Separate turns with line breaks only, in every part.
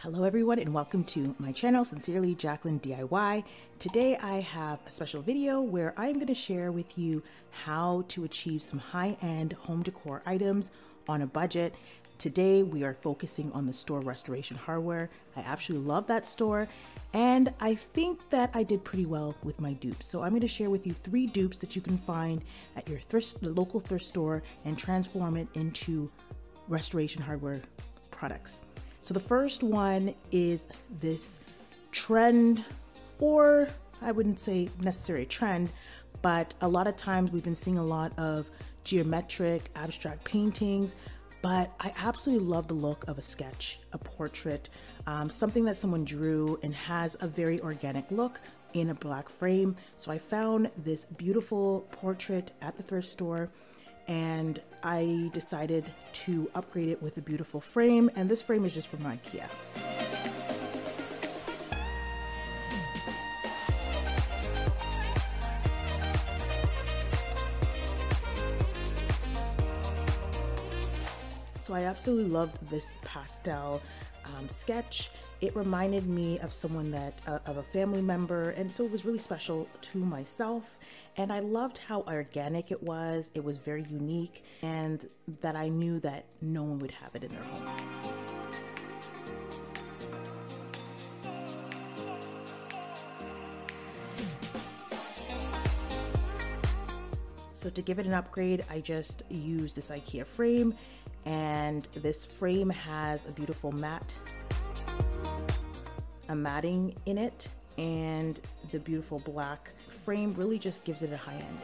Hello everyone and welcome to my channel, Sincerely Jacqueline DIY. Today I have a special video where I'm going to share with you how to achieve some high-end home decor items on a budget. Today we are focusing on the store Restoration Hardware. I absolutely love that store and I think that I did pretty well with my dupes. So I'm going to share with you 3 dupes that you can find at your local thrift store and transform it into Restoration Hardware products. So the first one is this trend, or I wouldn't say necessarily trend, but a lot of times we've been seeing a lot of geometric abstract paintings, but I absolutely love the look of a sketch, a portrait, something that someone drew and has a very organic look in a black frame. So I found this beautiful portrait at the thrift store and I decided to upgrade it with a beautiful frame, and this frame is just from IKEA. So I absolutely loved this pastel sketch. It reminded me of someone that, of a family member, and so it was really special to myself. And I loved how organic it was. It was very unique, and that I knew that no one would have it in their home. So to give it an upgrade, I just used this IKEA frame, and this frame has a beautiful matting in it, and the beautiful black frame really just gives it a high end.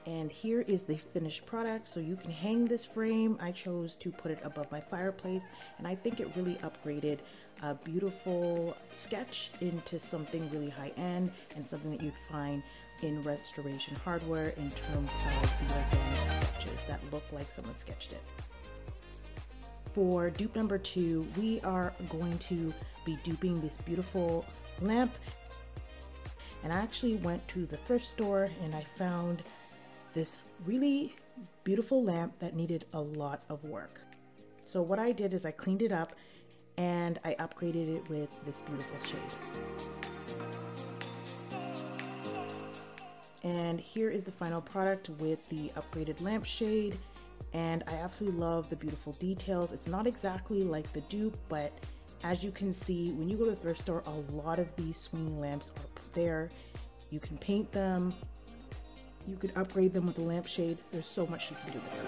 And here is the finished product. So you can hang this frame. I chose to put it above my fireplace, and I think it really upgraded a beautiful sketch into something really high end and something that you'd find in Restoration Hardware in terms of the organic sketches that look like someone sketched it. For dupe number 2, we are going to be duping this beautiful lamp. And I actually went to the thrift store and I found this really beautiful lamp that needed a lot of work. So what I did is I cleaned it up and I upgraded it with this beautiful shade. And here is the final product with the upgraded lampshade, and I absolutely love the beautiful details. It's not exactly like the dupe, but as you can see, when you go to the thrift store, a lot of these swinging lamps are there. You can paint them. You could upgrade them with a lampshade. There's so much you can do with them.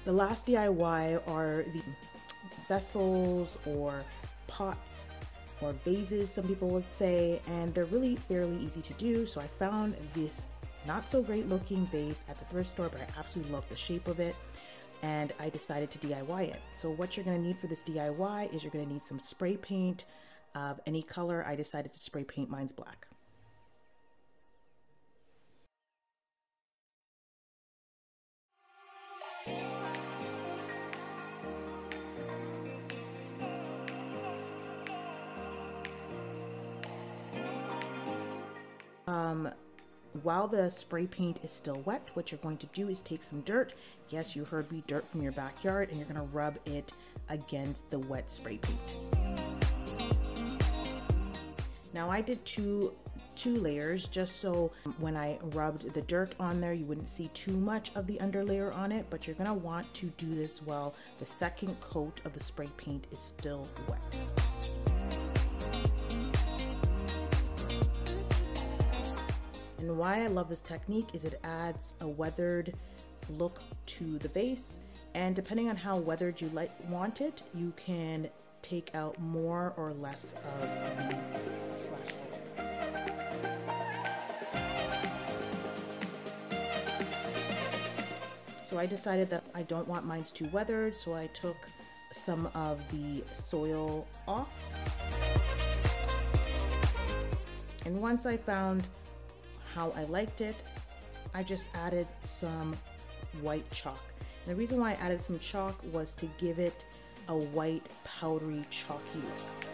The last DIY are the vessels or pots or vases, some people would say, and they're really fairly easy to do. So I found this not so great looking vase at the thrift store, but I absolutely love the shape of it, and I decided to DIY it. So what you're going to need for this DIY is you're going to need some spray paint of any color. I decided to spray paint mine's black. While the spray paint is still wet, what you're going to do is take some dirt. Yes, you heard me, dirt from your backyard, and you're going to rub it against the wet spray paint. Now I did two layers just so when I rubbed the dirt on there, you wouldn't see too much of the underlayer on it, but you're going to want to do this while the second coat of the spray paint is still wet. And why I love this technique is it adds a weathered look to the vase, and depending on how weathered you want it, you can take out more or less of the slash solder. So I decided that I don't want mine too weathered, so I took some of the soil off. And once I found how I liked it, I just added some white chalk. And the reason why I added some chalk was to give it a white powdery chalky look.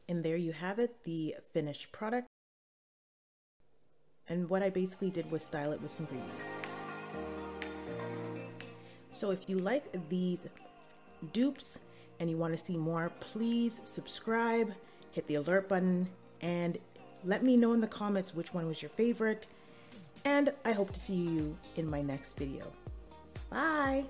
And there you have it, the finished product. And what I basically did was style it with some greenery. So if you like these dupes and you want to see more, please subscribe, hit the alert button, and let me know in the comments which one was your favorite. And I hope to see you in my next video. Bye!